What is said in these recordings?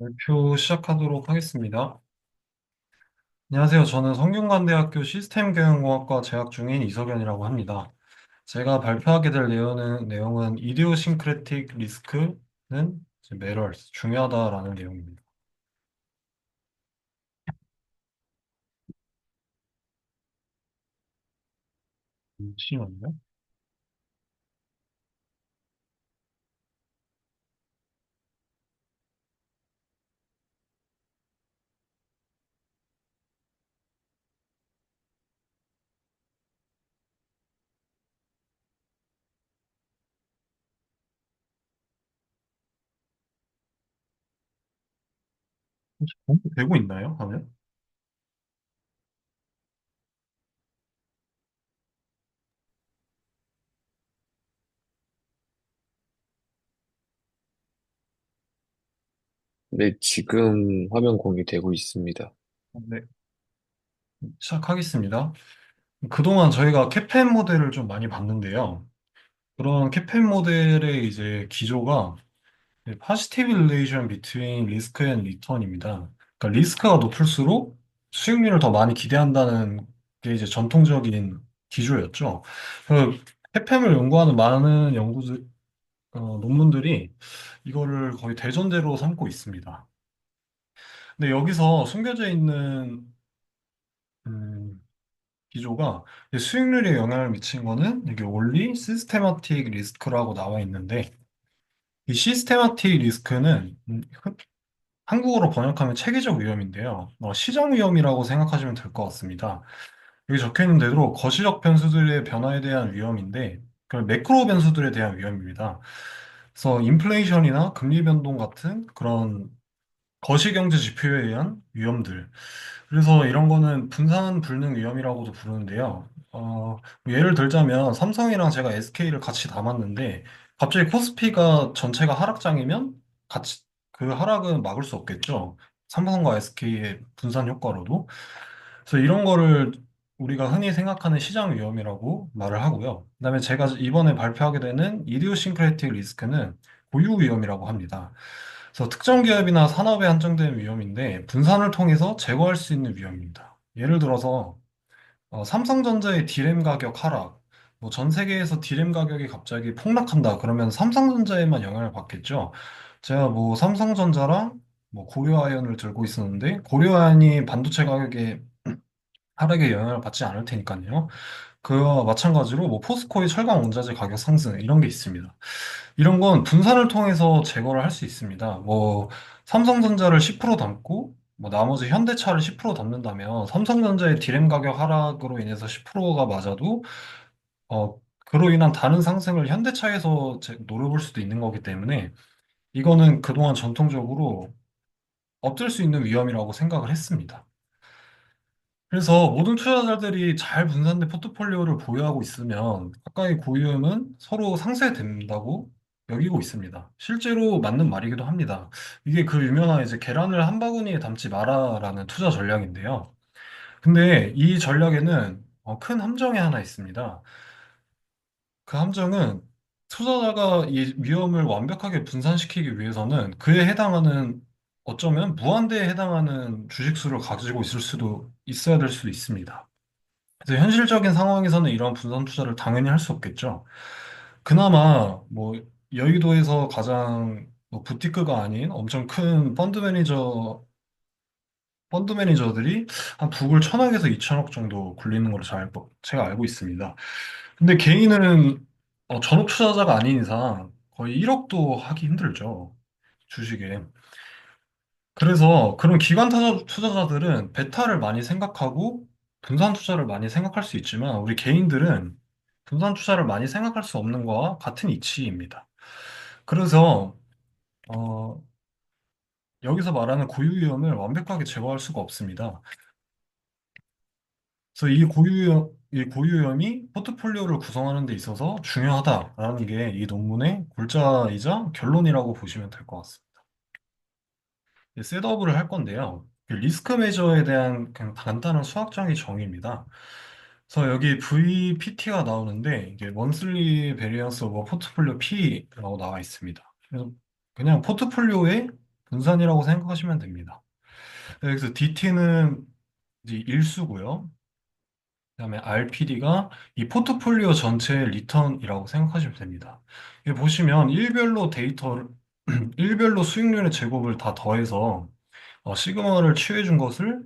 발표 시작하도록 하겠습니다. 안녕하세요. 저는 성균관대학교 시스템경영공학과 재학 중인 이석연이라고 합니다. 제가 발표하게 될 내용은 이디오싱크레틱 리스크는 매럴스, 중요하다라는 내용입니다. 잠시만요. 되고 있나요? 하면? 네, 지금 화면 공유되고 있습니다. 네, 시작하겠습니다. 그동안 저희가 캐펜 모델을 좀 많이 봤는데요. 그런 캐펜 모델의 이제 기조가 네, positive relation between risk and return입니다. 그러니까 리스크가 높을수록 수익률을 더 많이 기대한다는 게 이제 전통적인 기조였죠. 그 페팸을 연구하는 많은 논문들이 이거를 거의 대전제로 삼고 있습니다. 근데 여기서 숨겨져 있는 음, 기조가 이제 수익률에 영향을 미친 거는 이게 only systematic risk라고 나와 있는데 이 시스테마틱 리스크는 한국어로 번역하면 체계적 위험인데요. 시장 위험이라고 생각하시면 될 것 같습니다. 여기 적혀 있는 대로 거시적 변수들의 변화에 대한 위험인데, 그 매크로 변수들에 대한 위험입니다. 그래서 인플레이션이나 금리 변동 같은 그런 거시경제 지표에 의한 위험들. 그래서 이런 거는 분산 불능 위험이라고도 부르는데요. 예를 들자면 삼성이랑 제가 SK를 같이 담았는데 갑자기 코스피가 전체가 하락장이면 같이 그 하락은 막을 수 없겠죠. 삼성과 SK의 분산 효과로도. 그래서 이런 거를 우리가 흔히 생각하는 시장 위험이라고 말을 하고요. 그다음에 제가 이번에 발표하게 되는 이디오싱크레틱 리스크는 고유 위험이라고 합니다. 그래서 특정 기업이나 산업에 한정된 위험인데 분산을 통해서 제거할 수 있는 위험입니다. 예를 들어서 삼성전자의 디램 가격 하락, 뭐 전 세계에서 디램 가격이 갑자기 폭락한다. 그러면 삼성전자에만 영향을 받겠죠. 제가 뭐 삼성전자랑 뭐 고려아연을 들고 있었는데 고려아연이 반도체 가격에 하락에 영향을 받지 않을 테니까요. 그와 마찬가지로 뭐 포스코의 철강 원자재 가격 상승 이런 게 있습니다. 이런 건 분산을 통해서 제거를 할 수 있습니다. 뭐 삼성전자를 10% 담고 뭐 나머지 현대차를 10% 담는다면 삼성전자의 디램 가격 하락으로 인해서 10%가 맞아도 그로 인한 다른 상승을 현대차에서 노려볼 수도 있는 거기 때문에 이거는 그동안 전통적으로 없앨 수 있는 위험이라고 생각을 했습니다. 그래서 모든 투자자들이 잘 분산된 포트폴리오를 보유하고 있으면 가까이 고위험은 서로 상쇄된다고 여기고 있습니다. 실제로 맞는 말이기도 합니다. 이게 그 유명한 이제 계란을 한 바구니에 담지 마라라는 투자 전략인데요. 근데 이 전략에는 큰 함정이 하나 있습니다. 그 함정은 투자자가 이 위험을 완벽하게 분산시키기 위해서는 그에 해당하는 어쩌면 무한대에 해당하는 주식수를 가지고 있을 수도 있어야 될 수도 있습니다. 그래서 현실적인 상황에서는 이런 분산 투자를 당연히 할 수 없겠죠. 그나마 뭐 여의도에서 가장 뭐 부티크가 아닌 엄청 큰 펀드 매니저들이 한 북을 1,000억에서 2천억 정도 굴리는 걸로 제가 알고 있습니다. 근데 개인은 전업 투자자가 아닌 이상 거의 1억도 하기 힘들죠. 주식에. 그래서 그런 기관 투자자들은 베타를 많이 생각하고 분산 투자를 많이 생각할 수 있지만 우리 개인들은 분산 투자를 많이 생각할 수 없는 거와 같은 이치입니다. 그래서 어, 여기서 말하는 고유 위험을 완벽하게 제거할 수가 없습니다. 그래서 이 고유 위험이 포트폴리오를 구성하는 데 있어서 중요하다라는 게 이 논문의 골자이자 결론이라고 보시면 될 것 같습니다. 이제 셋업을 할 건데요. 그 리스크 매저에 대한 그냥 간단한 수학적인 정의입니다. 그래서 여기 VPT가 나오는데 이게 먼슬리 베리언스 오버 포트폴리오 P라고 나와 있습니다. 그래서 그냥 포트폴리오의 분산이라고 생각하시면 됩니다. 네, 여기서 DT는 이제 일수고요. 그다음에 RPD가 이 포트폴리오 전체의 리턴이라고 생각하시면 됩니다. 여기 보시면 일별로 데이터를 일별로 수익률의 제곱을 다 더해서 시그마를 취해준 것을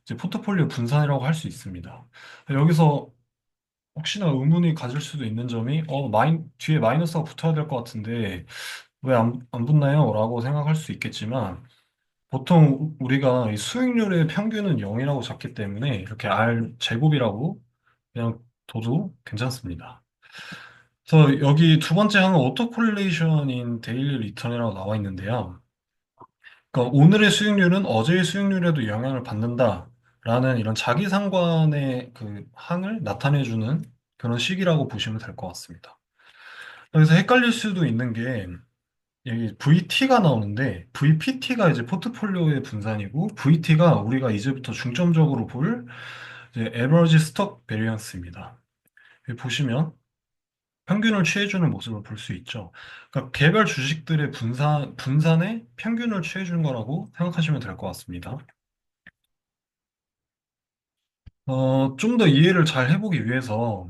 이제 포트폴리오 분산이라고 할 수 있습니다. 여기서 혹시나 의문이 가질 수도 있는 점이 뒤에 마이너스가 붙어야 될 것 같은데 왜 안 붙나요? 라고 생각할 수 있겠지만 보통 우리가 이 수익률의 평균은 0이라고 잡기 때문에 이렇게 R 제곱이라고 그냥 둬도 괜찮습니다. 그래서 여기 두 번째 항은 오토 콜레이션인 데일리 리턴이라고 나와 있는데요. 그러니까 오늘의 수익률은 어제의 수익률에도 영향을 받는다라는 이런 자기 상관의 그 항을 나타내주는 그런 식이라고 보시면 될 것 같습니다. 여기서 헷갈릴 수도 있는 게 여기 VT가 나오는데 VPT가 이제 포트폴리오의 분산이고 VT가 우리가 이제부터 중점적으로 볼 이제 Average Stock Variance입니다. 여기 보시면 평균을 취해주는 모습을 볼 수 있죠. 그러니까 개별 주식들의 분산의 평균을 취해주는 거라고 생각하시면 될 것 같습니다. 좀 더 이해를 잘 해보기 위해서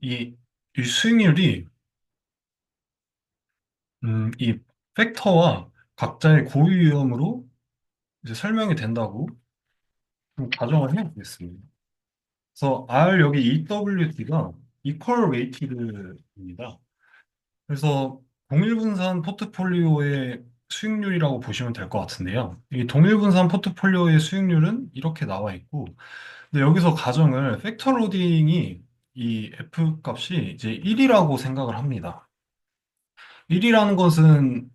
이, 이 수익률이 이 팩터와 각자의 고유 위험으로 이제 설명이 된다고 좀 가정을 해보겠습니다. 그래서 R 여기 EWT가 Equal Weighted입니다. 그래서 동일분산 포트폴리오의 수익률이라고 보시면 될 것 같은데요. 이 동일분산 포트폴리오의 수익률은 이렇게 나와 있고, 근데 여기서 가정을 팩터 로딩이 이 F 값이 이제 1이라고 생각을 합니다. 1이라는 것은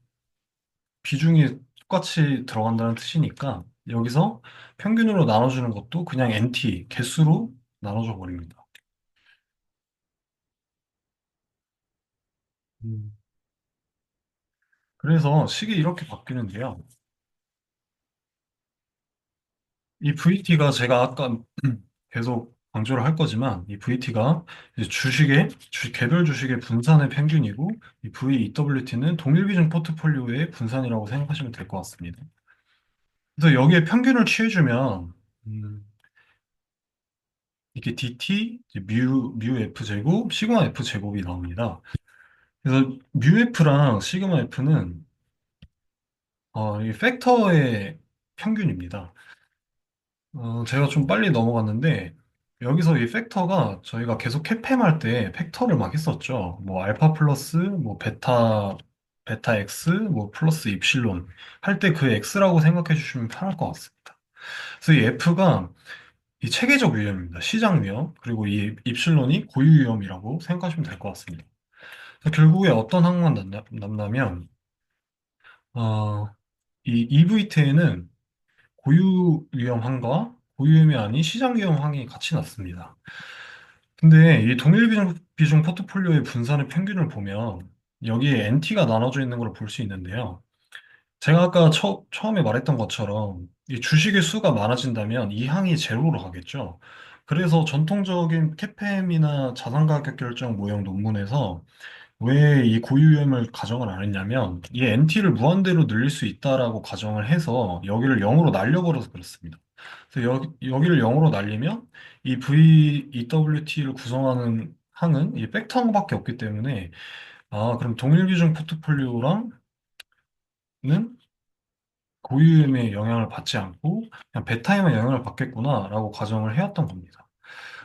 비중이 똑같이 들어간다는 뜻이니까 여기서 평균으로 나눠주는 것도 그냥 NT, 개수로 나눠줘 버립니다. 음. 그래서 식이 이렇게 바뀌는데요. 이 VT가 제가 아까 계속 강조를 할 거지만 이 VT가 이제 개별 주식의 분산의 평균이고 이 VEWT는 동일 비중 포트폴리오의 분산이라고 생각하시면 될 것 같습니다. 그래서 여기에 평균을 취해주면 이게 DT, 이제 뮤 F 제곱, 시그마 F 제곱이 나옵니다. 그래서 뮤 F랑 시그마 F는 이 팩터의 평균입니다. 제가 좀 빨리 넘어갔는데, 여기서 이 팩터가 저희가 계속 캐팸할 때 팩터를 막 했었죠. 뭐, 알파 플러스, 뭐, 베타 X, 뭐, 플러스 입실론. 할 때 그 X라고 생각해 주시면 편할 것 같습니다. 그래서 이 F가 이 체계적 위험입니다. 시장 위험. 그리고 이 입실론이 고유 위험이라고 생각하시면 될 것 같습니다. 그래서 결국에 어떤 항만 남냐면, 어, 이 EVT에는 고유 위험항과 고유 위험이 아닌 시장 위험항이 같이 났습니다. 근데 이 동일 비중 포트폴리오의 분산의 평균을 보면 여기에 NT가 나눠져 있는 걸 볼 수 있는데요. 제가 아까 처음에 말했던 것처럼 이 주식의 수가 많아진다면 이 항이 제로로 가겠죠. 그래서 전통적인 캐페엠이나 자산가격 결정 모형 논문에서 왜 이 고유염을 가정을 안 했냐면 이 NT를 무한대로 늘릴 수 있다라고 가정을 해서 여기를 0으로 날려버려서 그렇습니다. 그래서 여기를 0으로 날리면 이 VEWT를 구성하는 항은 이 팩터 항밖에 없기 때문에 그럼 동일비중 포트폴리오랑은 고유염의 영향을 받지 않고 그냥 베타에만 영향을 받겠구나라고 가정을 해왔던 겁니다.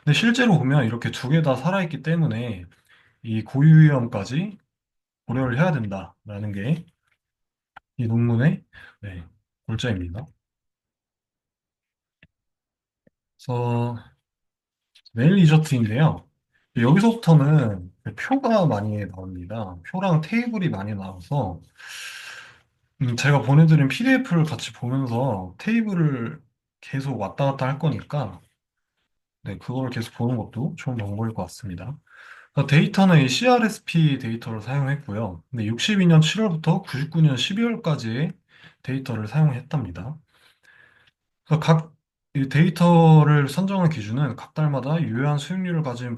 근데 실제로 보면 이렇게 두 개 다 살아있기 때문에 이 고유염까지 고려를 해야 된다라는 게 이 논문의 네, 골자입니다. 그래서 메일 리저트인데요. 여기서부터는 표가 많이 나옵니다. 표랑 테이블이 많이 나와서 제가 보내드린 PDF를 같이 보면서 테이블을 계속 왔다 갔다 할 거니까 네, 그걸 계속 보는 것도 좋은 방법일 것 같습니다. 데이터는 이 CRSP 데이터를 사용했고요. 근데 62년 7월부터 99년 12월까지의 데이터를 사용했답니다. 그래서 각 이 데이터를 선정한 기준은 각 달마다 유효한 수익률을 가진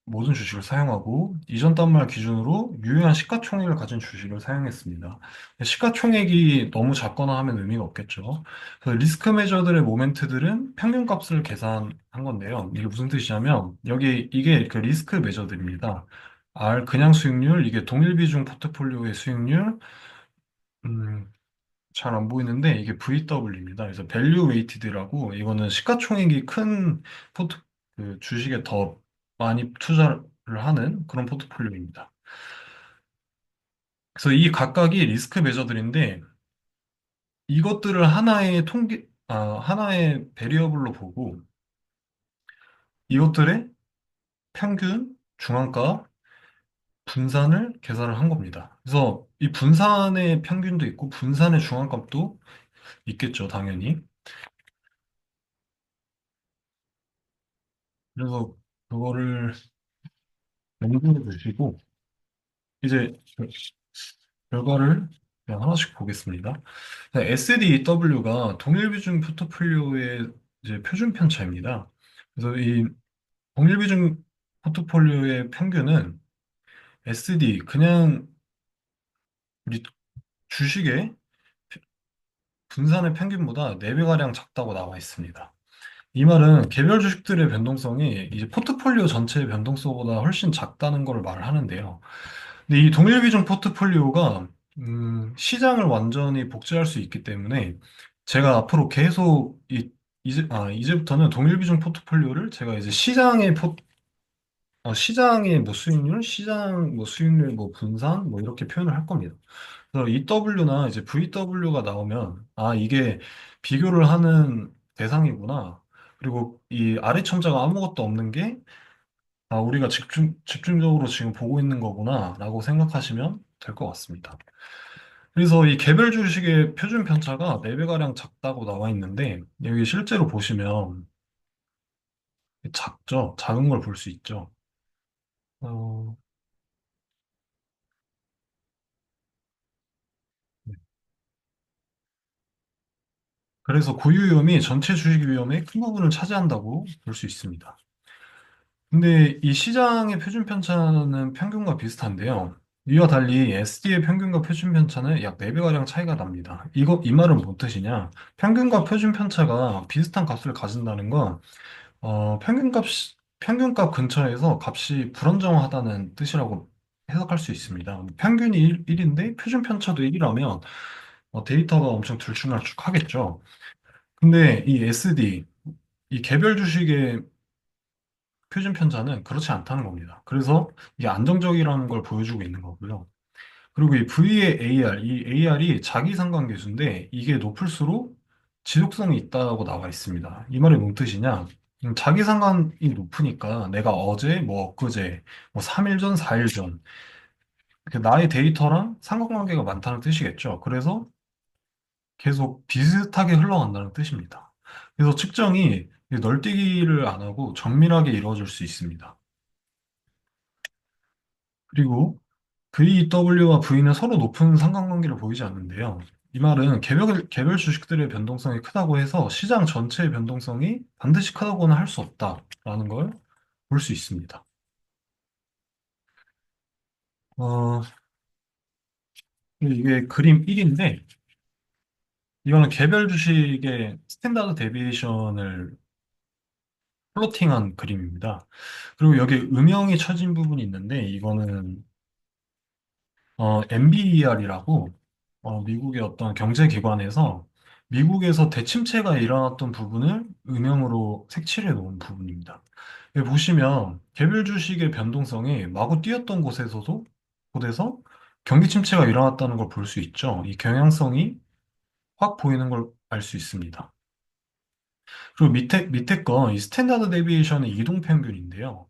모든 주식을 사용하고 이전 달말 기준으로 유효한 시가총액을 가진 주식을 사용했습니다. 시가총액이 너무 작거나 하면 의미가 없겠죠. 그래서 리스크 매저들의 모멘트들은 평균값을 계산한 건데요. 이게 무슨 뜻이냐면 여기 이게 그 리스크 매저들입니다. R 그냥 수익률, 이게 동일 비중 포트폴리오의 수익률, 음, 잘 안 보이는데 이게 VW입니다. 그래서 밸류 웨이티드라고 이거는 시가총액이 큰 포트 그 주식에 더 많이 투자를 하는 그런 포트폴리오입니다. 그래서 이 각각이 리스크 매저들인데 이것들을 하나의 베리어블로 보고 이것들의 평균, 중앙가, 분산을 계산을 한 겁니다. 그래서 이 분산의 평균도 있고 분산의 중앙값도 있겠죠, 당연히. 그래서 그거를 연구해 주시고 이제 결과를 그냥 하나씩 보겠습니다. SDW가 동일비중 포트폴리오의 이제 표준 편차입니다. 그래서 이 동일비중 포트폴리오의 평균은 SD 그냥 우리 주식의 분산의 평균보다 4배가량 작다고 나와 있습니다. 이 말은 개별 주식들의 변동성이 이제 포트폴리오 전체의 변동성보다 훨씬 작다는 걸 말을 하는데요. 근데 이 동일비중 포트폴리오가 시장을 완전히 복제할 수 있기 때문에 제가 앞으로 계속 이제부터는 동일비중 포트폴리오를 제가 이제 시장의 뭐 수익률, 시장 뭐 수익률 뭐 분산 뭐 이렇게 표현을 할 겁니다. 그래서 EW나 이제 VW가 나오면 이게 비교를 하는 대상이구나. 그리고 이 아래 첨자가 아무것도 없는 게 우리가 집중적으로 지금 보고 있는 거구나, 라고 생각하시면 될 것 같습니다. 그래서 이 개별 주식의 표준 편차가 4배가량 작다고 나와 있는데, 여기 실제로 보시면 작죠? 작은 걸 볼 수 있죠? 어, 네. 그래서 고유 위험이 전체 주식 위험의 큰 부분을 차지한다고 볼 수 있습니다. 근데 이 시장의 표준 편차는 평균과 비슷한데요. 이와 달리 SD의 평균과 표준 편차는 약 4배가량 차이가 납니다. 이 말은 뭔 뜻이냐? 평균과 표준 편차가 비슷한 값을 가진다는 건, 평균값 근처에서 값이 불안정하다는 뜻이라고 해석할 수 있습니다. 평균이 1인데 표준 편차도 1이라면 데이터가 엄청 들쭉날쭉하겠죠. 근데 이 SD, 이 개별 주식의 표준 편차는 그렇지 않다는 겁니다. 그래서 이게 안정적이라는 걸 보여주고 있는 거고요. 그리고 이 V의 AR, 이 AR이 자기상관계수인데 이게 높을수록 지속성이 있다고 나와 있습니다. 이 말이 뭔 뜻이냐? 자기상관이 높으니까 내가 어제, 뭐 엊그제, 뭐 3일 전, 4일 전, 이렇게 나의 데이터랑 상관관계가 많다는 뜻이겠죠. 그래서 계속 비슷하게 흘러간다는 뜻입니다. 그래서 측정이 널뛰기를 안 하고 정밀하게 이루어질 수 있습니다. 그리고 VW와 V는 서로 높은 상관관계를 보이지 않는데요. 이 말은 개별 주식들의 변동성이 크다고 해서 시장 전체의 변동성이 반드시 크다고는 할 수 없다라는 걸 볼 수 있습니다. 어, 이게 그림 1인데, 이거는 개별 주식의 스탠다드 데비에이션을 플로팅한 그림입니다. 그리고 여기 음영이 쳐진 부분이 있는데, 이거는 MBER이라고 미국의 어떤 경제기관에서 미국에서 대침체가 일어났던 부분을 음영으로 색칠해 놓은 부분입니다. 여기 보시면 개별 주식의 변동성이 마구 뛰었던 곳에서 경기 침체가 일어났다는 걸 볼 수 있죠. 이 경향성이 확 보이는 걸 알 수 있습니다. 그리고 밑에 거, 이 스탠다드 데비에이션의 이동 평균인데요.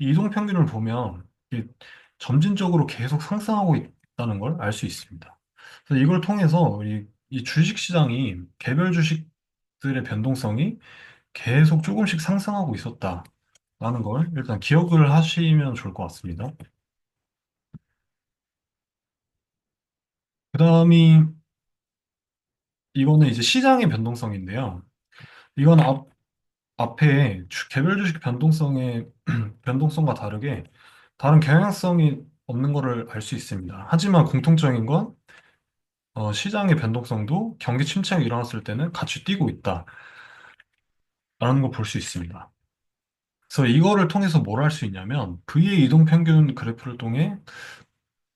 이 이동 평균을 보면 이게 점진적으로 계속 상승하고 있다는 걸 알 수 있습니다. 그래서 이걸 통해서 이 주식 시장이 개별 주식들의 변동성이 계속 조금씩 상승하고 있었다라는 걸 일단 기억을 하시면 좋을 것 같습니다. 그다음이 이거는 이제 시장의 변동성인데요. 이건 개별 주식 변동성의 변동성과 다르게 다른 경향성이 없는 것을 알 수 있습니다. 하지만 공통적인 건 시장의 변동성도 경기 침체가 일어났을 때는 같이 뛰고 있다라는 걸 볼 수 있습니다. 그래서 이거를 통해서 뭘 할 수 있냐면 V의 이동 평균 그래프를 통해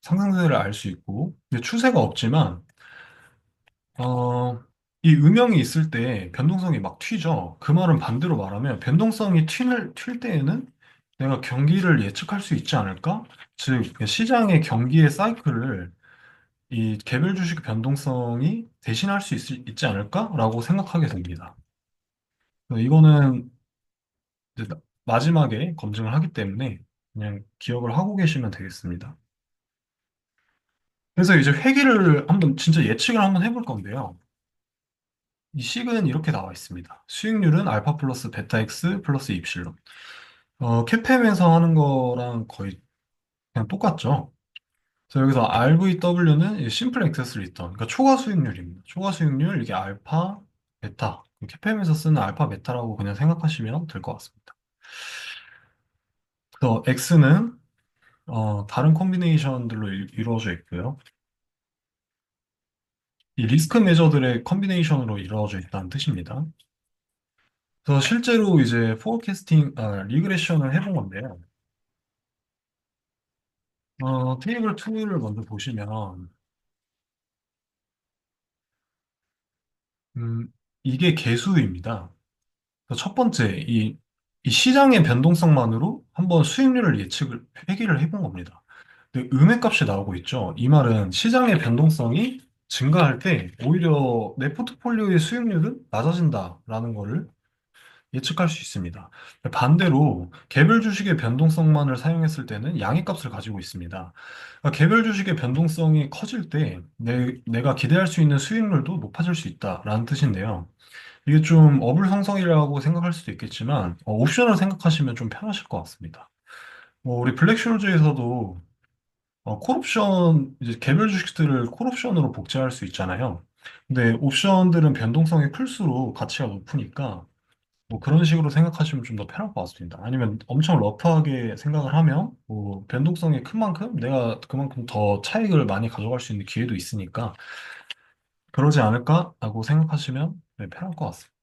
상승세를 알 수 있고 근데 추세가 없지만 어, 이 음영이 있을 때 변동성이 막 튀죠. 그 말은 반대로 말하면 변동성이 튈 때에는 내가 경기를 예측할 수 있지 않을까? 즉, 시장의 경기의 사이클을 이 개별 주식 변동성이 대신할 수 있지 않을까라고 생각하게 됩니다. 이거는 이제 마지막에 검증을 하기 때문에 그냥 기억을 하고 계시면 되겠습니다. 그래서 이제 회귀를 한번 진짜 예측을 한번 해볼 건데요. 이 식은 이렇게 나와 있습니다. 수익률은 알파 플러스 베타 X 플러스 입실론. CAPM에서 하는 거랑 거의 그냥 똑같죠. 그래서 여기서 RVW는 심플 액세스 리턴, 그러니까 초과 수익률입니다. 초과 수익률, 이게 알파, 베타. CAPM에서 쓰는 알파, 베타라고 그냥 생각하시면 될 것 같습니다. 그래서 X는 다른 콤비네이션들로 이루어져 있고요. 이 리스크 메저들의 컨비네이션으로 이루어져 있다는 뜻입니다. 그래서 실제로 이제 리그레션을 해본 건데요. 테이블 2를 먼저 보시면, 음, 이게 개수입니다. 그래서 첫 번째, 이 시장의 변동성만으로 한번 수익률을 회귀를 해본 겁니다. 근데 음의 값이 나오고 있죠. 이 말은 시장의 변동성이 증가할 때 오히려 내 포트폴리오의 수익률은 낮아진다라는 거를 예측할 수 있습니다. 반대로 개별 주식의 변동성만을 사용했을 때는 양의 값을 가지고 있습니다. 그러니까 개별 주식의 변동성이 커질 때 내가 기대할 수 있는 수익률도 높아질 수 있다라는 뜻인데요. 이게 좀 어불성성이라고 생각할 수도 있겠지만 옵션을 생각하시면 좀 편하실 것 같습니다. 우리 블랙쇼르즈에서도 콜옵션 이제 개별 주식들을 콜옵션으로 복제할 수 있잖아요. 근데 옵션들은 변동성이 클수록 가치가 높으니까 뭐 그런 식으로 생각하시면 좀 더 편할 것 같습니다. 아니면 엄청 러프하게 생각을 하면 뭐 변동성이 큰 만큼 내가 그만큼 더 차익을 많이 가져갈 수 있는 기회도 있으니까 그러지 않을까라고 생각하시면 네, 편할 것 같습니다.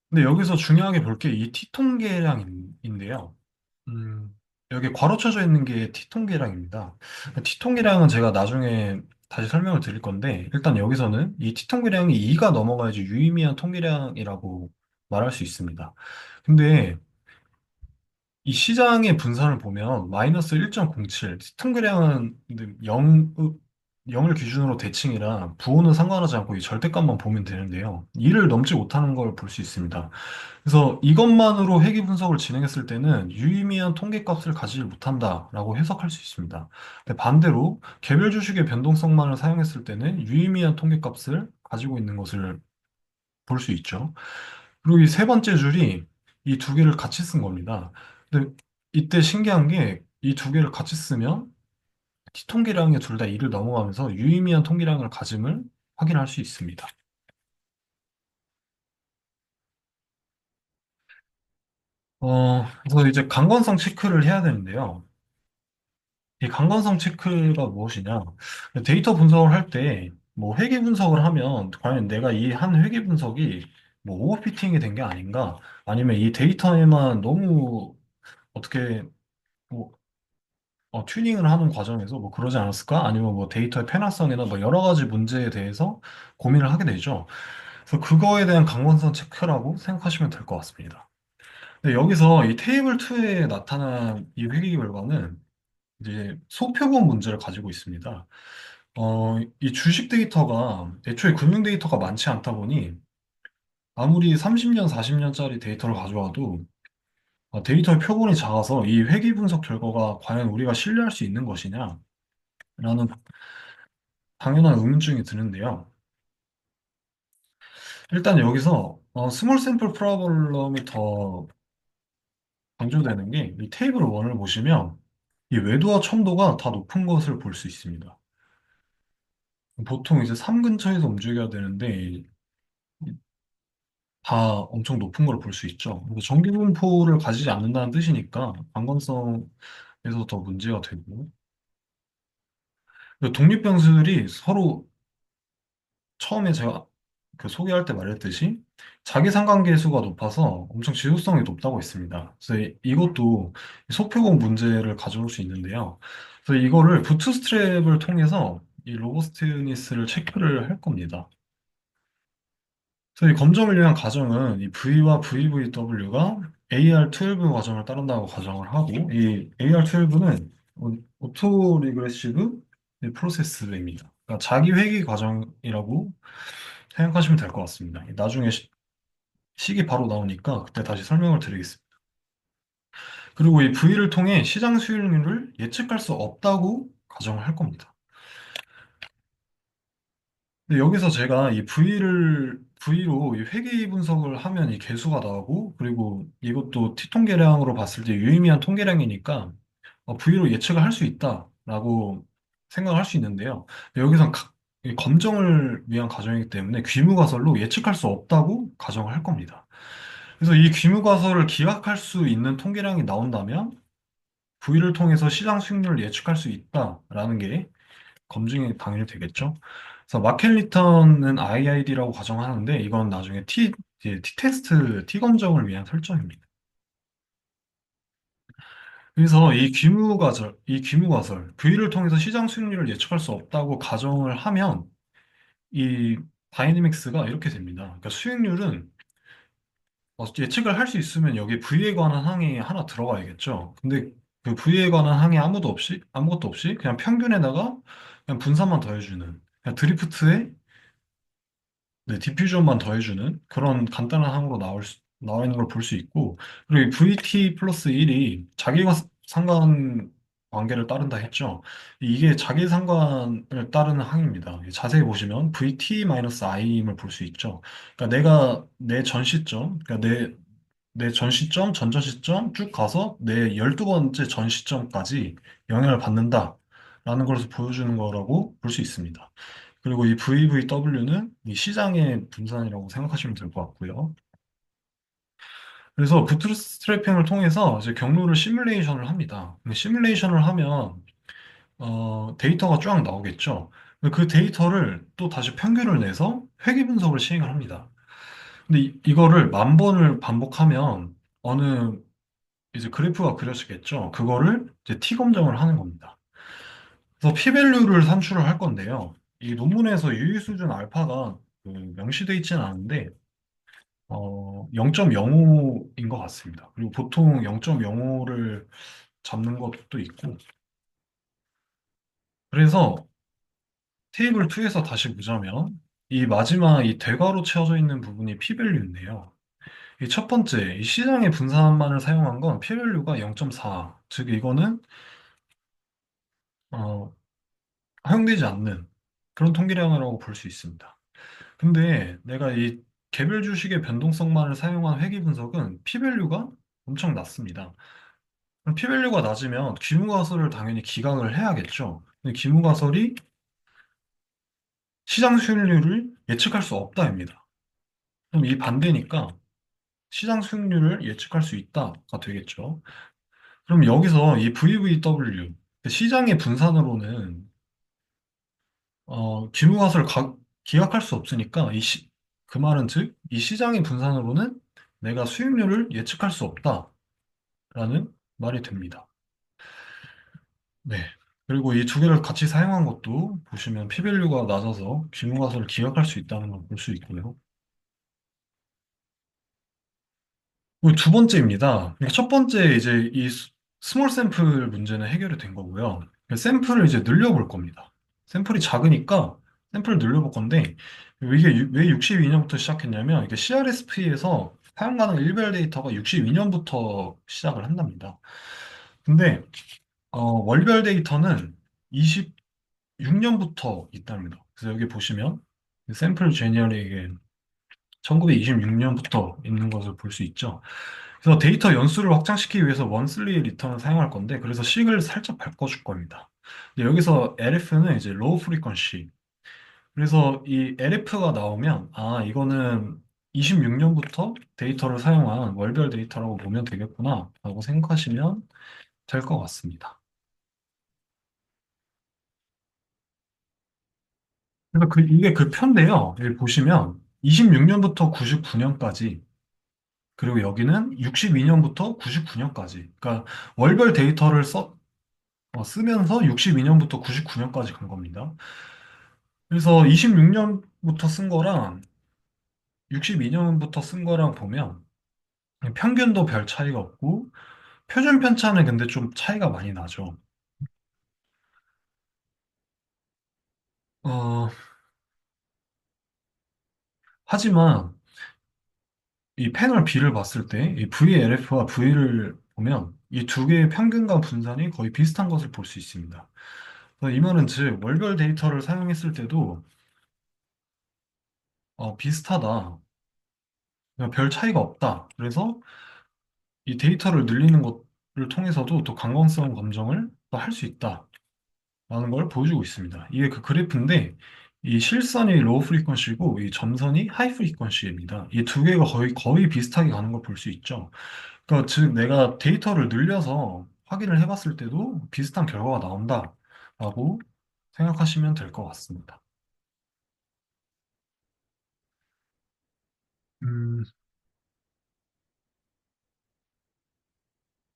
근데 여기서 중요하게 볼 게 이 T통계량인데요. 음, 여기 괄호쳐져 있는 게 T통계량입니다. T통계량은 제가 나중에 다시 설명을 드릴 건데, 일단 여기서는 이 T통계량이 2가 넘어가야지 유의미한 통계량이라고 말할 수 있습니다. 근데 이 시장의 분산을 보면 마이너스 1.07, 통계량은 0, 을 기준으로 대칭이라 부호는 상관하지 않고 이 절대값만 보면 되는데요. 2를 넘지 못하는 걸 볼 수 있습니다. 그래서 이것만으로 회귀 분석을 진행했을 때는 유의미한 통계값을 가지지 못한다라고 해석할 수 있습니다. 근데 반대로 개별 주식의 변동성만을 사용했을 때는 유의미한 통계값을 가지고 있는 것을 볼 수 있죠. 그리고 이 세 번째 줄이 이 두 개를 같이 쓴 겁니다. 근데 이때 신기한 게 이 두 개를 같이 쓰면 T통계량이 둘 다 2를 넘어가면서 유의미한 통계량을 가짐을 확인할 수 있습니다. 그래서 이제 강건성 체크를 해야 되는데요. 이 강건성 체크가 무엇이냐? 데이터 분석을 할 때, 뭐 회계 분석을 하면, 과연 내가 이 한 회계 분석이 뭐 오버피팅이 된 게 아닌가? 아니면 이 데이터에만 너무 어떻게 뭐, 튜닝을 하는 과정에서 뭐 그러지 않았을까? 아니면 뭐 데이터의 편화성이나 뭐 여러 가지 문제에 대해서 고민을 하게 되죠. 그래서 그거에 대한 강건성 체크라고 생각하시면 될 것 같습니다. 근데 여기서 이 테이블 2에 나타난 이 회계 결과는 이제 소표본 문제를 가지고 있습니다. 이 주식 데이터가 애초에 금융 데이터가 많지 않다 보니 아무리 30년, 40년짜리 데이터를 가져와도 데이터의 표본이 작아서 이 회귀 분석 결과가 과연 우리가 신뢰할 수 있는 것이냐라는 당연한 의문증이 드는데요. 일단 여기서 스몰 샘플 프로블럼이 더 강조되는 게 이 테이블 1을 보시면 이 외도와 첨도가 다 높은 것을 볼 수 있습니다. 보통 이제 3 근처에서 움직여야 되는데 다 엄청 높은 걸 볼 수 있죠. 그리고 정기 분포를 가지지 않는다는 뜻이니까 관건성에서 더 문제가 되고. 독립변수들이 서로 처음에 제가 그 소개할 때 말했듯이 자기 상관계수가 높아서 엄청 지속성이 높다고 했습니다. 그래서 이것도 소표공 문제를 가져올 수 있는데요. 그래서 이거를 부트스트랩을 통해서 이 로버스트니스를 체크를 할 겁니다. 그래서 이 검정을 위한 가정은 이 V와 VVW가 AR12 과정을 따른다고 가정을 하고 이 AR12는 오토 리그레시브 프로세스입니다. 그러니까 자기 회귀 과정이라고 생각하시면 될 것 같습니다. 나중에 식이 바로 나오니까 그때 다시 설명을 드리겠습니다. 그리고 이 V를 통해 시장 수익률을 예측할 수 없다고 가정을 할 겁니다. 근데 여기서 제가 이 V로 이 회귀 분석을 하면 이 개수가 나오고, 그리고 이것도 T통계량으로 봤을 때 유의미한 통계량이니까 V로 예측을 할 수 있다라고 생각을 할 수 있는데요. 여기선 이 검정을 위한 가정이기 때문에 귀무가설로 예측할 수 없다고 가정을 할 겁니다. 그래서 이 귀무가설을 기각할 수 있는 통계량이 나온다면 V를 통해서 시장 수익률을 예측할 수 있다라는 게 검증이 당연히 되겠죠. 그래서 마켓 리턴은 IID라고 가정하는데 이건 나중에 이제 T테스트, T검정을 위한 설정입니다. 그래서 이 귀무가설, V를 통해서 시장 수익률을 예측할 수 없다고 가정을 하면 이 다이내믹스가 이렇게 됩니다. 그러니까 수익률은 예측을 할 수 있으면 여기 V에 관한 항이 하나 들어가야겠죠. 근데 그 V에 관한 항이 아무것도 없이 그냥 평균에다가 그냥 분산만 더해주는 그냥 드리프트에 네, 디퓨전만 더해주는 그런 간단한 항으로 나와 있는 걸 볼 수 있고, 그리고 이 VT 플러스 1이 자기가 상관 관계를 따른다 했죠. 이게 자기 상관을 따르는 항입니다. 자세히 보시면 VT-I임을 볼 수 있죠. 그러니까 내가 내 전 시점, 그러니까 내 전 시점, 전전 시점 쭉 가서 내 12번째 전 시점까지 영향을 받는다라는 것을 보여주는 거라고 볼 수 있습니다. 그리고 이 VVW는 이 시장의 분산이라고 생각하시면 될 것 같고요. 그래서 부트스트래핑을 통해서 이제 경로를 시뮬레이션을 합니다. 근데 시뮬레이션을 하면 데이터가 쫙 나오겠죠. 근데 그 데이터를 또 다시 평균을 내서 회귀 분석을 시행을 합니다. 근데 이거를 만 번을 반복하면 어느 이제 그래프가 그려지겠죠. 그거를 이제 T 검정을 하는 겁니다. 그래서 P-밸류를 산출을 할 건데요. 이 논문에서 유의 수준 알파가 그 명시되어 있지는 않은데 0.05인 것 같습니다. 그리고 보통 0.05를 잡는 것도 있고 그래서 테이블 2에서 다시 보자면 이 마지막 이 대괄호 채워져 있는 부분이 P-밸류인데요. 이 첫 번째, 이 시장의 분산만을 사용한 건 P-밸류가 0.4, 즉 이거는 어, 허용되지 않는 그런 통계량이라고 볼 수 있습니다. 근데 내가 이 개별 주식의 변동성만을 사용한 회귀 분석은 P-밸류가 엄청 낮습니다. 그럼 P-밸류가 낮으면 귀무가설을 당연히 기각을 해야겠죠. 근데 귀무가설이 시장 수익률을 예측할 수 없다입니다. 그럼 이 반대니까 시장 수익률을 예측할 수 있다가 되겠죠. 그럼 여기서 이 VVW, 시장의 분산으로는 기무가설을 기각할 수 없으니까 그 말은 즉, 이 시장의 분산으로는 내가 수익률을 예측할 수 없다라는 말이 됩니다. 네. 그리고 이 두 개를 같이 사용한 것도 보시면 P-밸류가 낮아서 기무가설을 기각할 수 있다는 걸 볼 수 있고요. 그리고 두 번째입니다. 그러니까 첫 번째 이제 이 스몰 샘플 문제는 해결이 된 거고요. 샘플을 이제 늘려볼 겁니다. 샘플이 작으니까 샘플을 늘려볼 건데 이게 왜 62년부터 시작했냐면 이게 CRSP에서 사용 가능 일별 데이터가 62년부터 시작을 한답니다. 근데 월별 데이터는 26년부터 있답니다. 그래서 여기 보시면 샘플 제니얼이 이게 1926년부터 있는 것을 볼 수 있죠. 그래서 데이터 연수를 확장시키기 위해서 원슬리 리턴을 사용할 건데, 그래서 식을 살짝 바꿔줄 겁니다. 근데 여기서 LF는 이제 로우 프리퀀시. 그래서 이 LF가 나오면, 이거는 26년부터 데이터를 사용한 월별 데이터라고 보면 되겠구나 라고 생각하시면 될 것 같습니다. 그래서 이게 그 편인데요. 여기 보시면 26년부터 99년까지 그리고 여기는 62년부터 99년까지 그러니까 월별 데이터를 쓰면서 62년부터 99년까지 간 겁니다. 그래서 26년부터 쓴 거랑 62년부터 쓴 거랑 보면 평균도 별 차이가 없고 표준 편차는 근데 좀 차이가 많이 나죠. 어, 하지만 이 패널 B를 봤을 때 이 VLF와 V를 보면 이 두 개의 평균과 분산이 거의 비슷한 것을 볼 수 있습니다. 그래서 이 말은 즉 월별 데이터를 사용했을 때도 비슷하다. 그러니까 별 차이가 없다. 그래서 이 데이터를 늘리는 것을 통해서도 또 강건성 검정을 또 할 수 있다. 라는 걸 보여주고 있습니다. 이게 그 그래프인데 이 실선이 로우 프리퀀시고 이 점선이 하이 프리퀀시입니다. 이 두 개가 거의 비슷하게 가는 걸 볼 수 있죠. 그러니까 즉 내가 데이터를 늘려서 확인을 해봤을 때도 비슷한 결과가 나온다라고 생각하시면 될 것 같습니다. 음,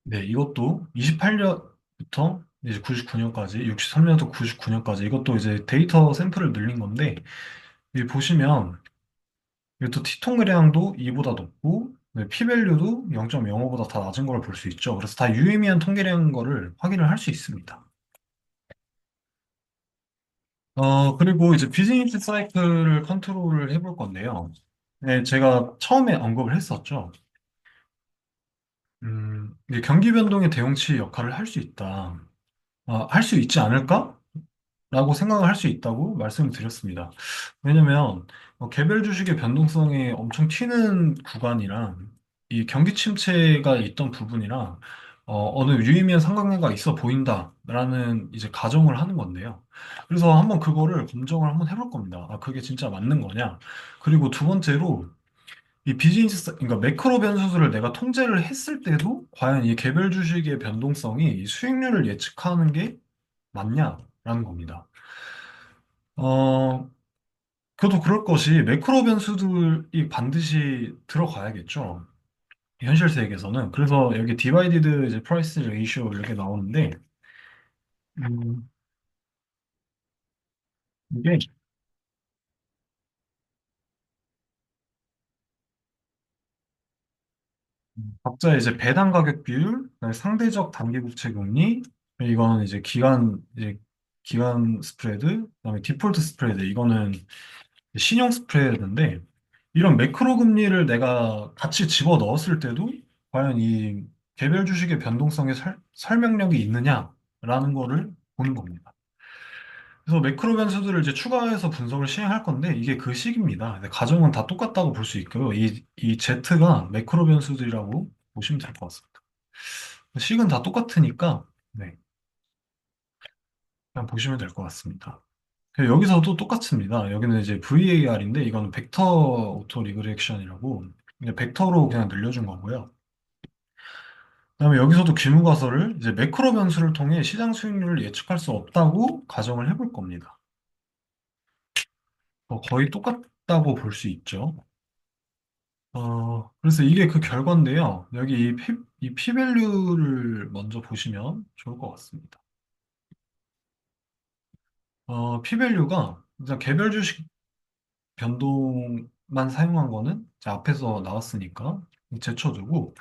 네, 이것도 28년부터 이제 99년까지, 63년부터 99년까지 이것도 이제 데이터 샘플을 늘린 건데 여기 보시면 이것도 티통계량도 2보다 높고 네, p-밸류도 0.05보다 다 낮은 걸 볼 수 있죠. 그래서 다 유의미한 통계량인 거를 확인을 할 수 있습니다. 그리고 이제 비즈니스 사이클을 컨트롤을 해볼 건데요. 네, 제가 처음에 언급을 했었죠. 이게 경기 변동의 대응치 역할을 할 수 있다. 할 수 있지 않을까? 라고 생각을 할 수 있다고 말씀을 드렸습니다. 왜냐면 개별 주식의 변동성이 엄청 튀는 구간이랑 이 경기 침체가 있던 부분이랑 어느 유의미한 상관관계가 있어 보인다라는 이제 가정을 하는 건데요. 그래서 한번 그거를 검증을 한번 해볼 겁니다. 그게 진짜 맞는 거냐? 그리고 두 번째로 이 그러니까 매크로 변수들을 내가 통제를 했을 때도 과연 이 개별 주식의 변동성이 이 수익률을 예측하는 게 맞냐라는 겁니다. 어, 그래도 그럴 것이 매크로 변수들이 반드시 들어가야겠죠. 현실 세계에서는. 그래서 여기 디바이디드 이제 프라이스 레이쇼 이렇게 나오는데, 음, 이게 각자 이제 배당 가격 비율, 그다음에 상대적 단기 국채 금리, 이거는 이제 기간 스프레드, 그다음에 디폴트 스프레드, 이거는 신용 스프레드인데, 이런 매크로 금리를 내가 같이 집어 넣었을 때도 과연 이 개별 주식의 변동성에 설명력이 있느냐라는 거를 보는 겁니다. 그래서 매크로 변수들을 이제 추가해서 분석을 시행할 건데 이게 그 식입니다. 근데 가정은 다 똑같다고 볼 수 있고요. 이 Z가 매크로 변수들이라고 보시면 될 것 같습니다. 식은 다 똑같으니까 네, 그냥 보시면 될 것 같습니다. 여기서도 똑같습니다. 여기는 이제 VAR인데 이거는 벡터 오토 리그렉션이라고 그냥 벡터로 그냥 늘려준 거고요. 그다음에 여기서도 귀무가설을 이제 매크로 변수를 통해 시장 수익률을 예측할 수 없다고 가정을 해볼 겁니다. 거의 똑같다고 볼 수 있죠. 그래서 이게 그 결과인데요. 여기 이 p-밸류를 먼저 보시면 좋을 것 같습니다. p-밸류가 일단 개별 주식 변동만 사용한 거는 이제 앞에서 나왔으니까 제쳐두고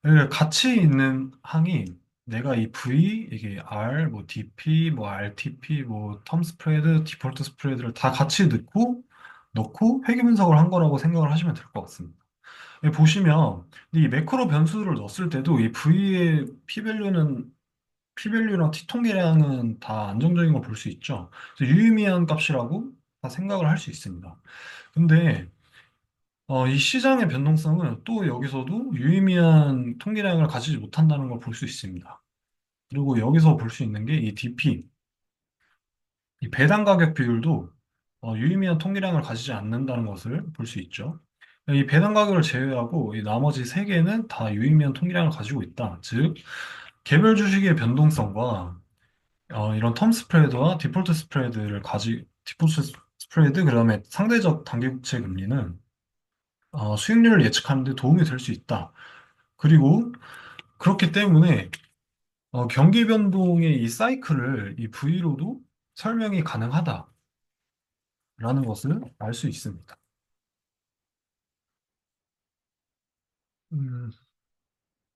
여기 같이 있는 항이 내가 이 V, 이게 R, 뭐 DP, 뭐 RTP, 뭐 텀 스프레드, 디폴트 스프레드를 다 같이 넣고 회귀 분석을 한 거라고 생각을 하시면 될 것 같습니다. 여기 보시면 이 매크로 변수들을 넣었을 때도 이 V의 P-밸류랑 T통계량은 다 안정적인 걸 볼 수 있죠. 그래서 유의미한 값이라고 다 생각을 할 수 있습니다. 근데 이 시장의 변동성은 또 여기서도 유의미한 통계량을 가지지 못한다는 걸 볼 수 있습니다. 그리고 여기서 볼 수 있는 게 이 DP, 이 배당 가격 비율도 유의미한 통계량을 가지지 않는다는 것을 볼 수 있죠. 이 배당 가격을 제외하고 이 나머지 세 개는 다 유의미한 통계량을 가지고 있다. 즉, 개별 주식의 변동성과 이런 텀 스프레드와 디폴트 스프레드, 그다음에 상대적 단기국채 금리는 수익률을 예측하는 데 도움이 될 수 있다. 그리고 그렇기 때문에 경기 변동의 이 사이클을 이 V로도 설명이 가능하다라는 것을 알 수 있습니다. 음,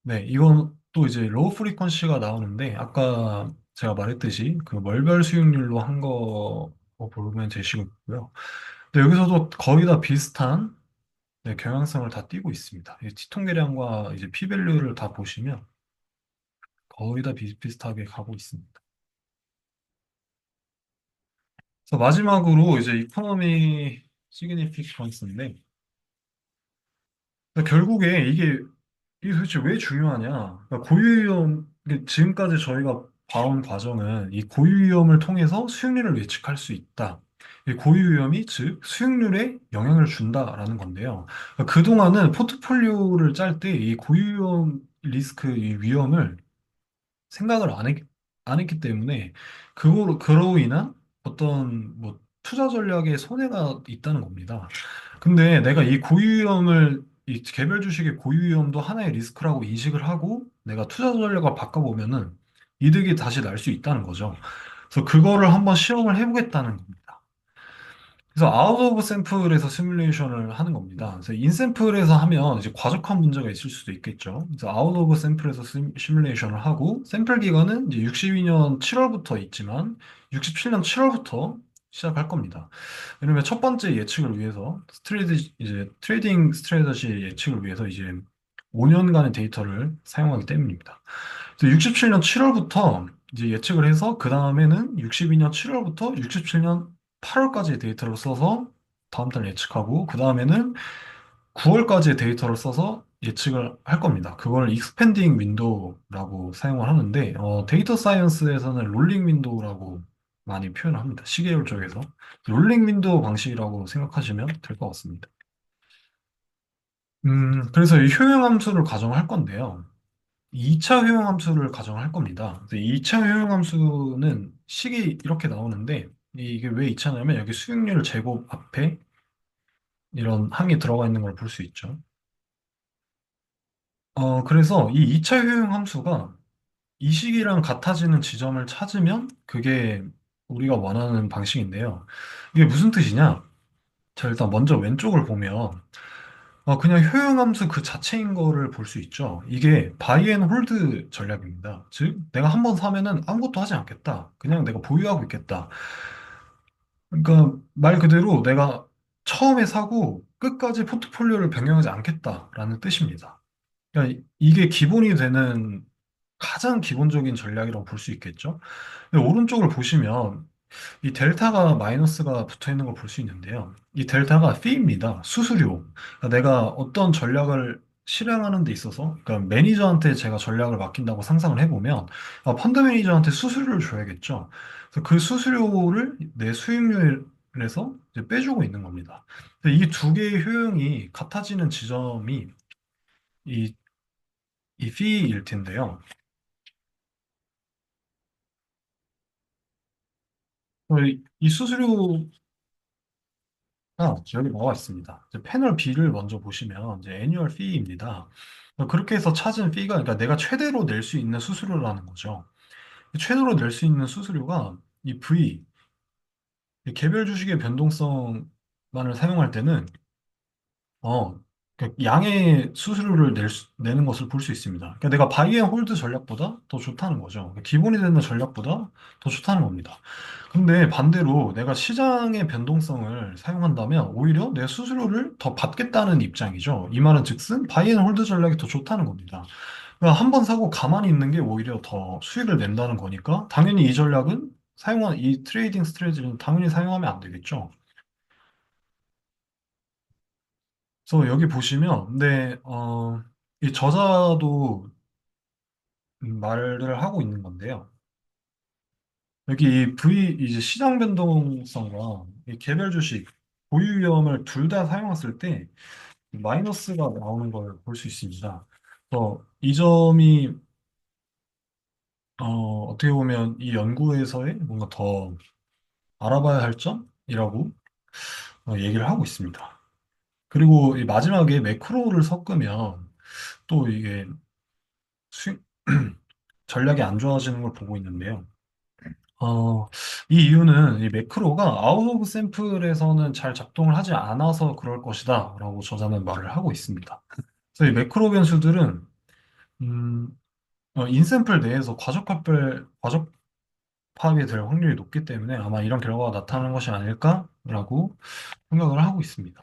네, 이건 또 이제 로우 프리퀀시가 나오는데 아까 제가 말했듯이 그 월별 수익률로 한 거 보면 되시고요. 근데 여기서도 거의 다 비슷한 네, 경향성을 다 띠고 있습니다. 이 티통계량과 이제 P밸류를 다 보시면 거의 다 비슷비슷하게 가고 있습니다. 그래서 마지막으로 이제 이코노미 시그니피컨스인데 결국에 이게 도대체 왜 중요하냐? 그러니까 고유위험, 이게 지금까지 저희가 봐온 과정은 이 고유위험을 통해서 수익률을 예측할 수 있다. 이 고유위험이 즉 수익률에 영향을 준다라는 건데요. 그러니까 그동안은 포트폴리오를 짤 때 이 고유위험 리스크, 이 위험을 생각을 안 했기 때문에 그로 인한 어떤 뭐 투자 전략에 손해가 있다는 겁니다. 근데 내가 이 개별 주식의 고유 위험도 하나의 리스크라고 인식을 하고 내가 투자 전략을 바꿔보면은 이득이 다시 날 수 있다는 거죠. 그래서 그거를 한번 시험을 해보겠다는 겁니다. 그래서 아웃 오브 샘플에서 시뮬레이션을 하는 겁니다. 그래서 인 샘플에서 하면 이제 과적한 문제가 있을 수도 있겠죠. 그래서 아웃 오브 샘플에서 시뮬레이션을 하고 샘플 기간은 이제 62년 7월부터 있지만 67년 7월부터 시작할 겁니다. 왜냐면 첫 번째 예측을 위해서 트레이딩 스트래터지 예측을 위해서 이제 5년간의 데이터를 사용하기 때문입니다. 그래서 67년 7월부터 이제 예측을 해서 그 다음에는 62년 7월부터 67년 8월까지의 데이터를 써서 다음 달 예측하고 그 다음에는 9월까지의 데이터를 써서 예측을 할 겁니다. 그걸 익스펜딩 윈도우라고 사용을 하는데 데이터 사이언스에서는 롤링 윈도우라고 많이 표현을 합니다. 시계열 쪽에서 롤링 윈도우 방식이라고 생각하시면 될 것 같습니다. 그래서 이 효용 함수를 가정할 건데요. 2차 효용 함수를 가정할 겁니다. 그래서 2차 효용 함수는 식이 이렇게 나오는데 이게 왜 2차냐면 여기 수익률 제곱 앞에 이런 항이 들어가 있는 걸 볼 수 있죠. 그래서 이 2차 효용 함수가 이 식이랑 같아지는 지점을 찾으면 그게 우리가 원하는 방식인데요. 이게 무슨 뜻이냐? 자, 일단 먼저 왼쪽을 보면 그냥 효용함수 그 자체인 거를 볼 수 있죠. 이게 바이 앤 홀드 전략입니다. 즉, 내가 한번 사면은 아무것도 하지 않겠다. 그냥 내가 보유하고 있겠다. 그러니까 말 그대로 내가 처음에 사고 끝까지 포트폴리오를 변경하지 않겠다라는 뜻입니다. 그러니까 이게 기본이 되는 가장 기본적인 전략이라고 볼 수 있겠죠. 근데 오른쪽을 보시면 이 델타가 마이너스가 붙어 있는 걸 볼 수 있는데요. 이 델타가 fee입니다. 수수료. 그러니까 내가 어떤 전략을 실행하는 데 있어서, 그러니까 매니저한테 제가 전략을 맡긴다고 상상을 해보면, 펀드 매니저한테 수수료를 줘야겠죠. 그래서 그 수수료를 내 수익률에서 이제 빼주고 있는 겁니다. 이 두 개의 효용이 같아지는 지점이 이, 이 fee일 텐데요. 이 수수료 여기 나와 있습니다. 이제 패널 B를 먼저 보시면 이제 애뉴얼 피입니다. 그렇게 해서 찾은 피가 그러니까 내가 최대로 낼 수 있는 수수료라는 거죠. 최대로 낼 수 있는 수수료가 이 V, 이 개별 주식의 변동성만을 사용할 때는 그 양의 수수료를 내는 것을 볼 수 있습니다. 그러니까 내가 바이 앤 홀드 전략보다 더 좋다는 거죠. 그러니까 기본이 되는 전략보다 더 좋다는 겁니다. 근데 반대로 내가 시장의 변동성을 사용한다면 오히려 내 수수료를 더 받겠다는 입장이죠. 이 말은 즉슨 바이 앤 홀드 전략이 더 좋다는 겁니다. 그러니까 한 번 사고 가만히 있는 게 오히려 더 수익을 낸다는 거니까 당연히 이 트레이딩 스트레지는 당연히 사용하면 안 되겠죠. 그래서 여기 보시면, 이 저자도 말을 하고 있는 건데요. 여기 이제 시장 변동성과 이 개별 주식, 보유 위험을 둘 다 사용했을 때, 마이너스가 나오는 걸 볼 수 있습니다. 이 점이 어떻게 보면 이 연구에서의 뭔가 더 알아봐야 할 점이라고 얘기를 하고 있습니다. 그리고 이 마지막에 매크로를 섞으면 또 이게 수, 전략이 안 좋아지는 걸 보고 있는데요. 이 이유는 이 매크로가 아웃 오브 샘플에서는 잘 작동을 하지 않아서 그럴 것이다 라고 저자는 말을 하고 있습니다. 그래서 이 매크로 변수들은 음, 인샘플 내에서 과적합이 될 확률이 높기 때문에 아마 이런 결과가 나타나는 것이 아닐까라고 생각을 하고 있습니다.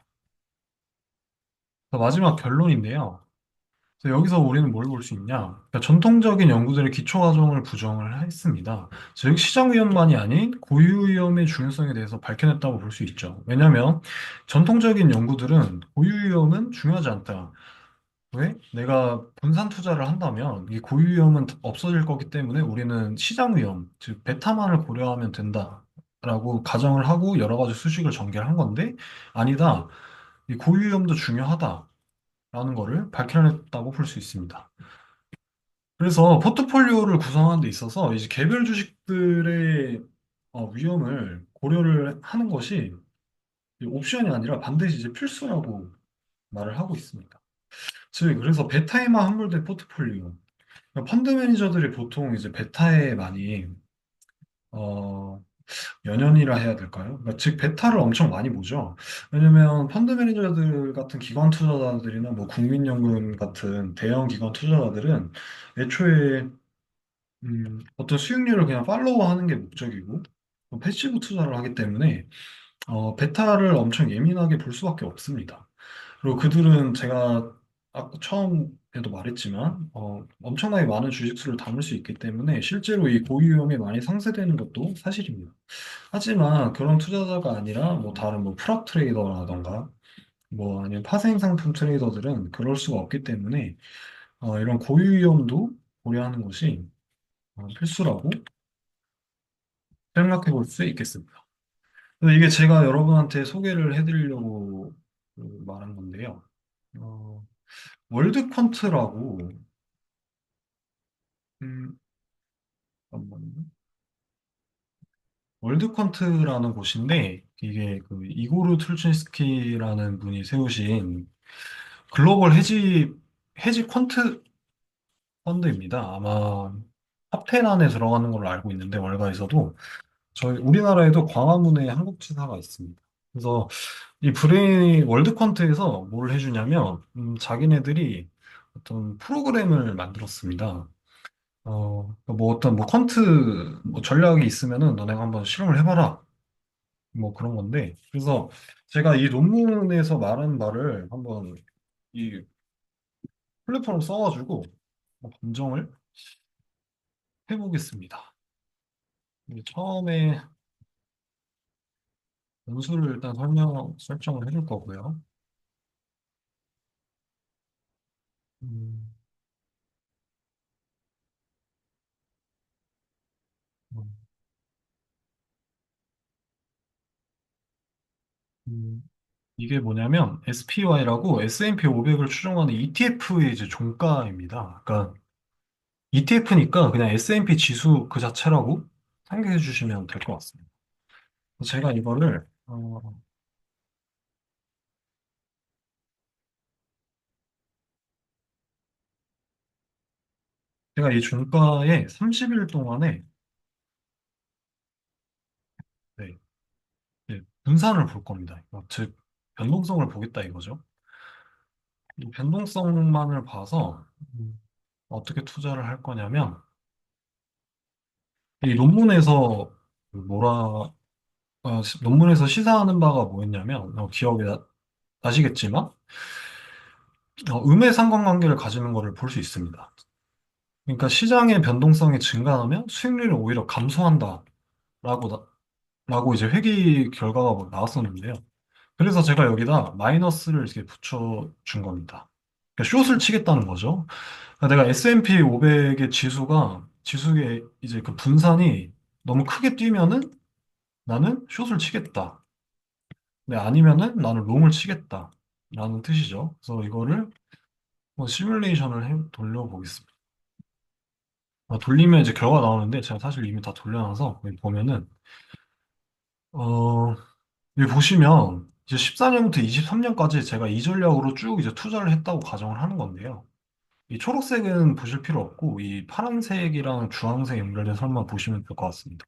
그래서 마지막 결론인데요. 그래서 여기서 우리는 뭘 볼 수 있냐? 그러니까 전통적인 연구들의 기초 과정을 부정을 했습니다. 즉, 시장 위험만이 아닌 고유 위험의 중요성에 대해서 밝혀냈다고 볼 수 있죠. 왜냐하면 전통적인 연구들은 고유 위험은 중요하지 않다. 왜? 내가 분산 투자를 한다면 이 고유 위험은 없어질 거기 때문에 우리는 시장 위험, 즉 베타만을 고려하면 된다라고 가정을 하고 여러 가지 수식을 전개를 한 건데 아니다. 이 고유 위험도 중요하다라는 거를 밝혀냈다고 볼 수 있습니다. 그래서 포트폴리오를 구성하는 데 있어서 이제 개별 주식들의 위험을 고려를 하는 것이 옵션이 아니라 반드시 이제 필수라고 말을 하고 있습니다. 즉, 그래서 베타에만 함몰된 포트폴리오. 그러니까 펀드 매니저들이 보통 이제 베타에 많이 어, 연연이라 해야 될까요? 그러니까 즉 베타를 엄청 많이 보죠. 왜냐면 펀드 매니저들 같은 기관 투자자들이나 뭐 국민연금 같은 대형 기관 투자자들은 애초에 어떤 수익률을 그냥 팔로우하는 게 목적이고 패시브 투자를 하기 때문에 베타를 엄청 예민하게 볼 수밖에 없습니다. 그리고 그들은 제가 아까 처음에도 말했지만 엄청나게 많은 주식수를 담을 수 있기 때문에 실제로 이 고유 위험이 많이 상쇄되는 것도 사실입니다. 하지만 그런 투자자가 아니라 뭐 다른 뭐 프랍 트레이더라던가 뭐 아니면 파생 상품 트레이더들은 그럴 수가 없기 때문에 이런 고유 위험도 고려하는 것이 필수라고 생각해 볼 수 있겠습니다. 그래서 이게 제가 여러분한테 소개를 해드리려고 말한 건데요. 어, 월드 퀀트라고 음, 잠깐만요. 월드 퀀트라는 곳인데 이게 그 이고르 툴친스키라는 분이 세우신 글로벌 헤지 퀀트 펀드입니다. 아마 탑10 안에 들어가는 걸로 알고 있는데 월가에서도 저희 우리나라에도 광화문에 한국 지사가 있습니다. 그래서 이 브레인 월드 퀀트에서 뭘 해주냐면 자기네들이 어떤 프로그램을 만들었습니다. 뭐 어떤 뭐 퀀트 뭐 전략이 있으면은 너네가 한번 실험을 해봐라. 뭐 그런 건데. 그래서 제가 이 논문에서 말한 말을 한번 이 플랫폼으로 써가지고 검정을 해보겠습니다. 처음에 원수를 일단 설정을 해줄 거고요. 음, 음, 이게 뭐냐면 SPY라고 S&P 500을 추종하는 ETF의 이제 종가입니다. 그러니까 ETF니까 그냥 S&P 지수 그 자체라고 생각해 주시면 될 것 같습니다. 제가 이거를 제가 이 종가에 30일 동안에 네, 네, 분산을 볼 겁니다. 즉 변동성을 보겠다 이거죠. 이 변동성만을 봐서 어떻게 투자를 할 거냐면 이 논문에서 논문에서 시사하는 바가 뭐였냐면 기억이 나시겠지만 음의 상관관계를 가지는 것을 볼 수 있습니다. 그러니까 시장의 변동성이 증가하면 수익률이 오히려 감소한다라고 라고 이제 회계 결과가 뭐 나왔었는데요. 그래서 제가 여기다 마이너스를 이렇게 붙여준 겁니다. 그러니까 숏을 치겠다는 거죠. 그러니까 내가 S&P 500의 지수의 이제 그 분산이 너무 크게 뛰면은 나는 숏을 치겠다. 네, 아니면은 나는 롱을 치겠다. 뜻이죠. 그래서 이거를 시뮬레이션을 돌려보겠습니다. 돌리면 이제 결과 나오는데 제가 사실 이미 다 돌려놔서 여기 보면은 어, 여기 보시면 이제 14년부터 23년까지 제가 이 전략으로 쭉 이제 투자를 했다고 가정을 하는 건데요. 이 초록색은 보실 필요 없고 이 파란색이랑 주황색 연결된 선만 보시면 될 것 같습니다.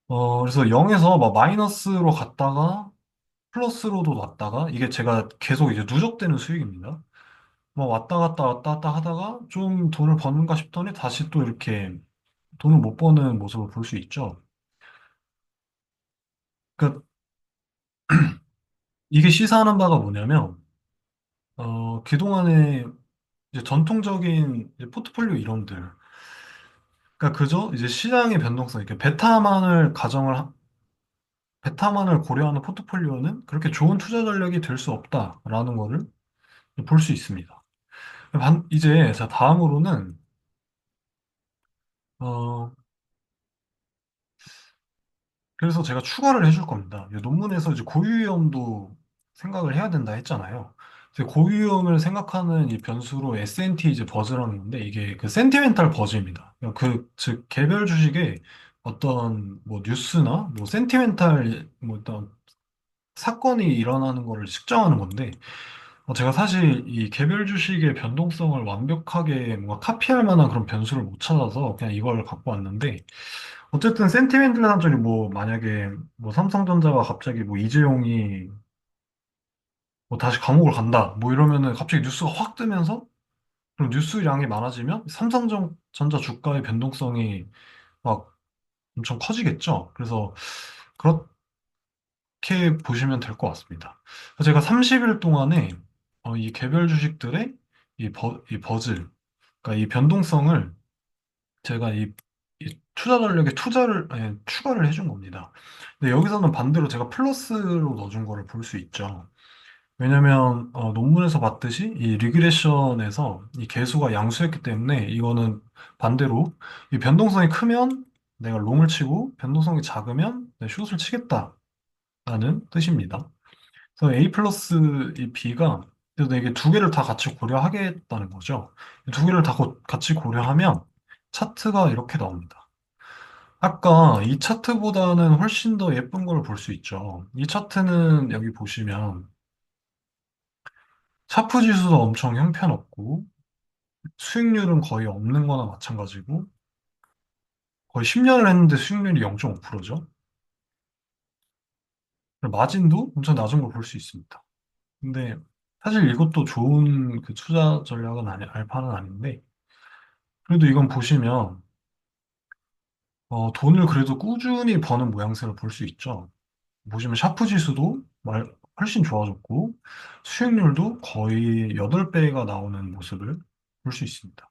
그래서 0에서 막 마이너스로 갔다가 플러스로도 왔다가 이게 제가 계속 이제 누적되는 수익입니다. 막 왔다 갔다 하다가 좀 돈을 버는가 싶더니 다시 또 이렇게 돈을 못 버는 모습을 볼 수 있죠. 그러니까 이게 시사하는 바가 뭐냐면 그동안에 이제 전통적인 이제 포트폴리오 이론들, 그러니까 그저 이제 시장의 변동성, 이렇게 베타만을 고려하는 포트폴리오는 그렇게 좋은 투자 전략이 될 수 없다라는 거를 볼 수 있습니다. 이제 자 다음으로는 어 그래서 제가 추가를 해줄 겁니다. 이 논문에서 이제 고유위험도 생각을 해야 된다 했잖아요. 이제 고유위험을 생각하는 이 변수로 S&T 이제 버즈라는 건데 이게 그 센티멘탈 버즈입니다. 그러니까 즉 개별 주식의 어떤 뭐 뉴스나 뭐 센티멘탈 뭐 어떤 사건이 일어나는 거를 측정하는 건데 제가 사실 이 개별 주식의 변동성을 완벽하게 뭔가 카피할 만한 그런 변수를 못 찾아서 그냥 이걸 갖고 왔는데 어쨌든 센티멘탈 단점이 뭐 만약에 뭐 삼성전자가 갑자기 뭐 이재용이 뭐 다시 감옥을 간다 뭐 이러면은 갑자기 뉴스가 확 뜨면서 그럼 뉴스량이 많아지면 삼성전자 주가의 변동성이 막 엄청 커지겠죠. 그래서 그렇게 보시면 될 것 같습니다. 제가 30일 동안에 이 개별 주식들의 이 버즐, 그러니까 이 변동성을 제가 이 투자 전략에 추가를 해준 겁니다. 근데 여기서는 반대로 제가 플러스로 넣어준 거를 볼 수 있죠. 왜냐면 논문에서 봤듯이 이 리그레션에서 이 계수가 양수였기 때문에 이거는 반대로 이 변동성이 크면 내가 롱을 치고 변동성이 작으면 내 숏을 치겠다라는 뜻입니다. 그래서 A 플러스 이 B가 그래서 이게 두 개를 다 같이 고려하겠다는 거죠. 두 개를 다 같이 고려하면 차트가 이렇게 나옵니다. 아까 이 차트보다는 훨씬 더 예쁜 걸 볼 수 있죠. 이 차트는 여기 보시면 차프 지수도 엄청 형편없고 수익률은 거의 없는 거나 마찬가지고 거의 10년을 했는데 수익률이 0.5%죠. 마진도 엄청 낮은 걸 볼 수 있습니다. 근데 사실 이것도 좋은 그 투자 전략은 알파는 아닌데 그래도 이건 보시면 돈을 그래도 꾸준히 버는 모양새를 볼 수 있죠. 보시면 샤프 지수도 훨씬 좋아졌고 수익률도 거의 8배가 나오는 모습을 볼 수 있습니다.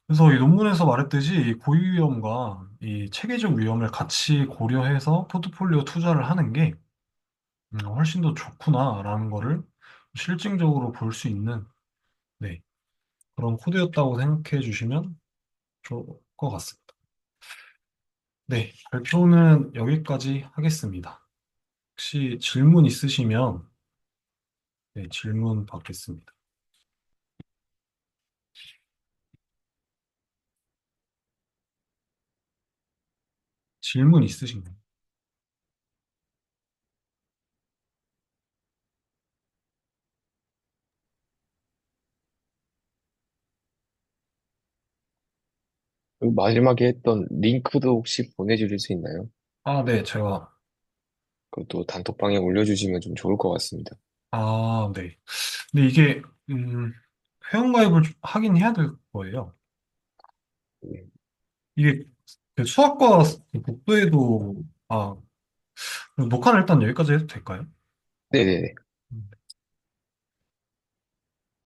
그래서 이 논문에서 말했듯이 이 고유 위험과 이 체계적 위험을 같이 고려해서 포트폴리오 투자를 하는 게 훨씬 더 좋구나라는 거를 실증적으로 볼 수 있는 네, 그런 코드였다고 생각해 주시면 좋을 것 같습니다. 네, 발표는 여기까지 하겠습니다. 혹시 질문 있으시면 네, 질문 받겠습니다. 질문 있으신가요? 그리고 마지막에 했던 링크도 혹시 보내주실 수 있나요? 네, 제가, 그것도 단톡방에 올려주시면 좀 좋을 것 같습니다. 네. 근데 이게, 회원가입을 하긴 해야 될 거예요. 네. 이게 그 수학과 복도에도, 녹화는 일단 여기까지 해도 될까요? 네네네.